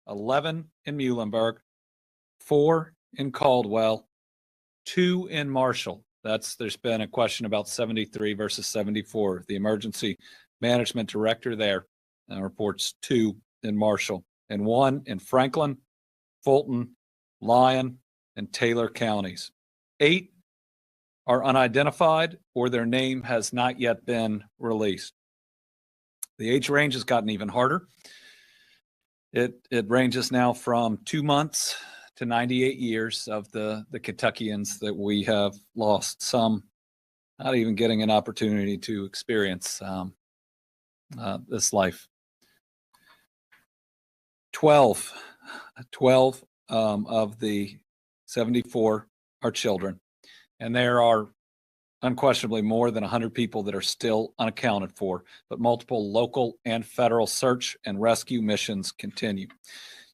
11 in Muhlenberg, 4 in Caldwell, 2 in Marshall. There's been a question about 73 versus 74. The emergency management director there reports 2 in Marshall and 1 in Franklin, Fulton, Lyon, and Taylor counties. 8 are unidentified or their name has not yet been released. The age range has gotten even harder. It ranges now from 2 months to 98 years of the Kentuckians that we have lost, some not even getting an opportunity to experience this life. 12 of the 74 are children, and there are unquestionably more than 100 people that are still unaccounted for, but multiple local and federal search and rescue missions continue.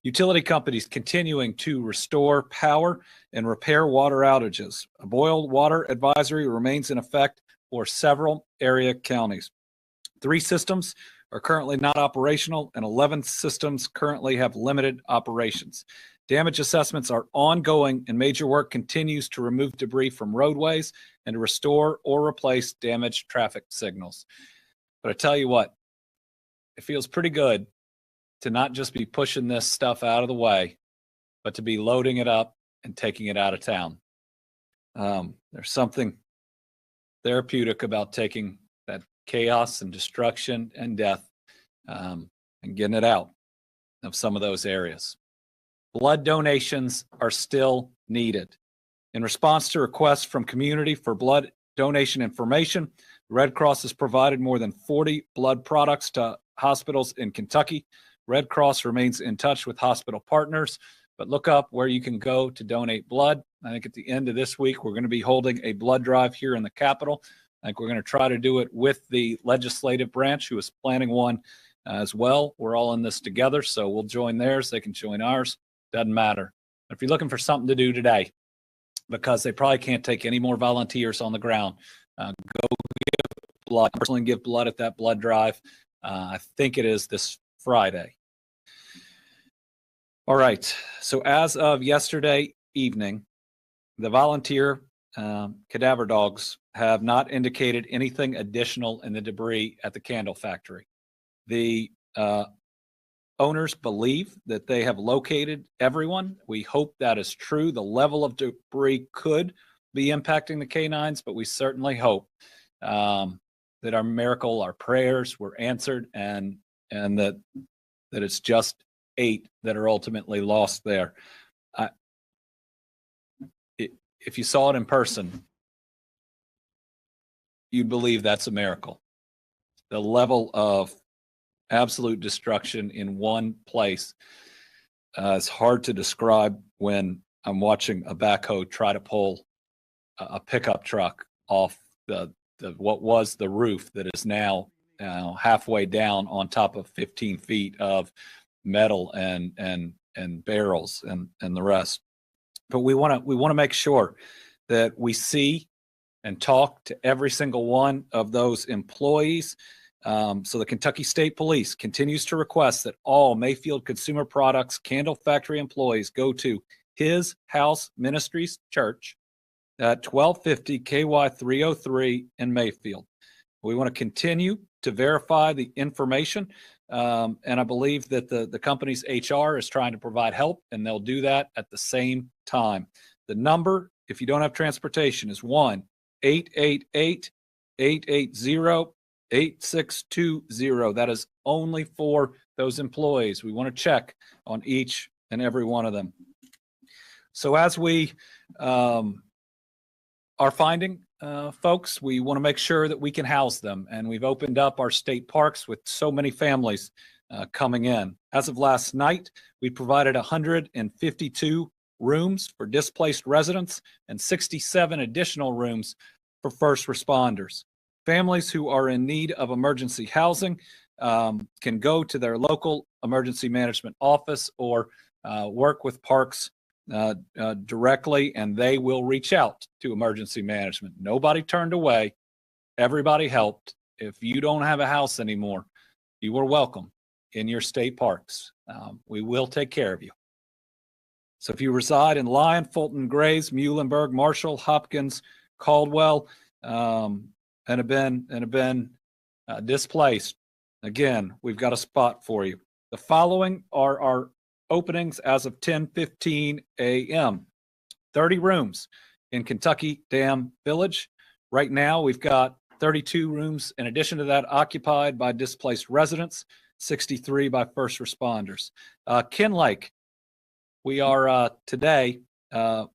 Utility companies continuing to restore power and repair water outages. A boil water advisory remains in effect for several area counties. 3 systems are currently not operational, and 11 systems currently have limited operations. Damage assessments are ongoing, and major work continues to remove debris from roadways and to restore or replace damaged traffic signals. But I tell you what, it feels pretty good to not just be pushing this stuff out of the way, but to be loading it up and taking it out of town. There's something therapeutic about taking that chaos and destruction and death and getting it out of some of those areas. Blood donations are still needed. In response to requests from community for blood donation information, the Red Cross has provided more than 40 blood products to hospitals in Kentucky. Red Cross remains in touch with hospital partners, but look up where you can go to donate blood. I think at the end of this week, we're going to be holding a blood drive here in the Capitol. I think we're going to try to do it with the legislative branch, who is planning one as well. We're all in this together, so we'll join theirs. They can join ours. Doesn't matter. If you're looking for something to do today, because they probably can't take any more volunteers on the ground, go give blood. Personally, give blood at that blood drive. I think it is this Friday. All right. So as of yesterday evening, the volunteer cadaver dogs have not indicated anything additional in the debris at the candle factory. The owners believe that they have located everyone. We hope that is true. The level of debris could be impacting the canines, but we certainly hope that our miracle, our prayers were answered, and that it's just 8 that are ultimately lost there. If you saw it in person, you'd believe that's a miracle. The level of absolute destruction in one place is hard to describe when I'm watching a backhoe try to pull a pickup truck off what was the roof that is now halfway down on top of 15 feet of metal and barrels and the rest. But we want to make sure that we see and talk to every single one of those employees. So the Kentucky State Police continues to request that all Mayfield Consumer Products Candle Factory employees go to His House Ministries Church at 1250 KY 303 in Mayfield. We want to continue to verify the information, and I believe that the company's HR is trying to provide help, and they'll do that at the same time. The number, if you don't have transportation, is 1-888-880-8620. That is only for those employees. We want to check on each and every one of them. So as we are finding folks, we want to make sure that we can house them, and we've opened up our state parks with so many families coming in. As of last night, we provided 152 rooms for displaced residents and 67 additional rooms for first responders. Families who are in need of emergency housing can go to their local emergency management office or work with parks directly, and they will reach out to emergency management. Nobody turned away. Everybody helped. If you don't have a house anymore, you are welcome. in your state parks. We will take care of you. So if you reside in Lyon, Fulton, Grays, Muhlenberg, Marshall, Hopkins, Caldwell, and have been displaced, again, we've got a spot for you. The following are our openings as of 10:15 a.m. 30 rooms in Kentucky Dam Village. Right now, we've got 32 rooms in addition to that occupied by displaced residents, 63 by first responders. Kinlake, we are today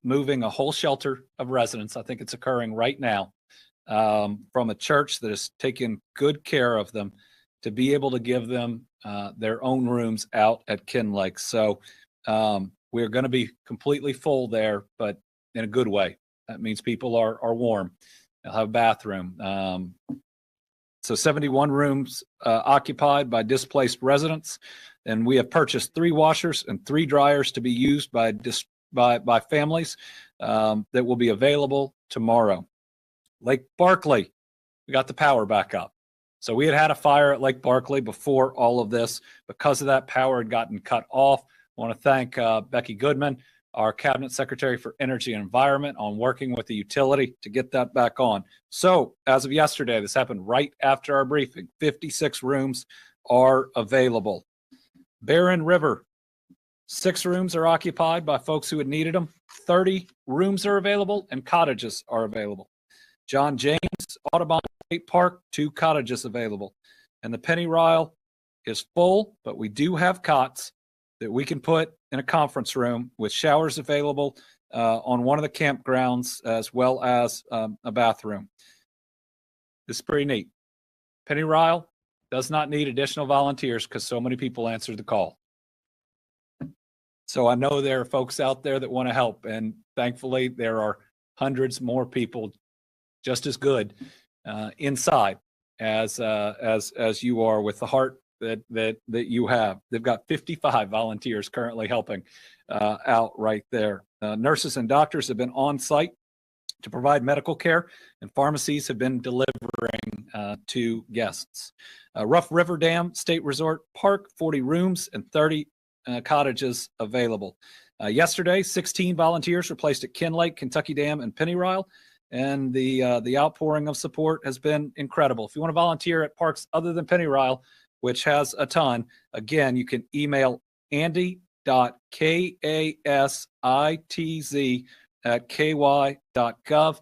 moving a whole shelter of residents. I think it's occurring right now from a church that is taking good care of them to be able to give them their own rooms out at Kinlake. So we're going to be completely full there, but in a good way. That means people are warm. They'll have a bathroom. So 71 rooms occupied by displaced residents. And we have purchased 3 washers and 3 dryers to be used by families that will be available tomorrow. Lake Barkley, we got the power back up. So we had a fire at Lake Barkley before all of this. Because of that, power had gotten cut off. I want to thank Becky Goodman, our Cabinet Secretary for Energy and Environment, on working with the utility to get that back on. So as of yesterday, this happened right after our briefing, 56 rooms are available. Barren River, 6 rooms are occupied by folks who had needed them. 30 rooms are available and cottages are available. John James Audubon State Park, 2 cottages available. And the Penny Ryle is full, but we do have cots that we can put in a conference room with showers available on one of the campgrounds, as well as a bathroom. This is pretty neat. Penny Ryle does not need additional volunteers because so many people answered the call. So I know there are folks out there that want to help, and thankfully there are hundreds more people just as good inside as you are, with the heart that you have. They've got 55 volunteers currently helping out right there. Nurses and doctors have been on site to provide medical care, and pharmacies have been delivering to guests. Rough River Dam State Resort Park, 40 rooms and 30 cottages available. Yesterday, 16 volunteers were placed at Kinlake, Kentucky Dam, and Penny Ryle, and the outpouring of support has been incredible. If you want to volunteer at parks other than Penny Ryle, which has a ton, again, you can email andy.kasitz@ky.gov.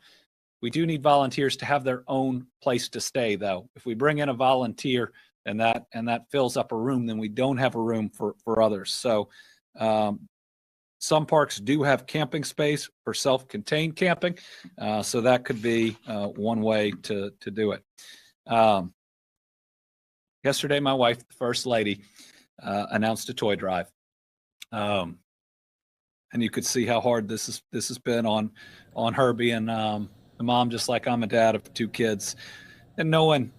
We do need volunteers to have their own place to stay, though. If we bring in a volunteer and that fills up a room, then we don't have a room for others. So some parks do have camping space for self-contained camping, so that could be one way to do it. Yesterday, my wife, the First Lady, announced a toy drive, and you could see how hard this has been on her, being a mom just like I'm a dad of 2 kids, and knowing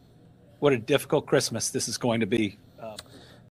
what a difficult Christmas this is going to be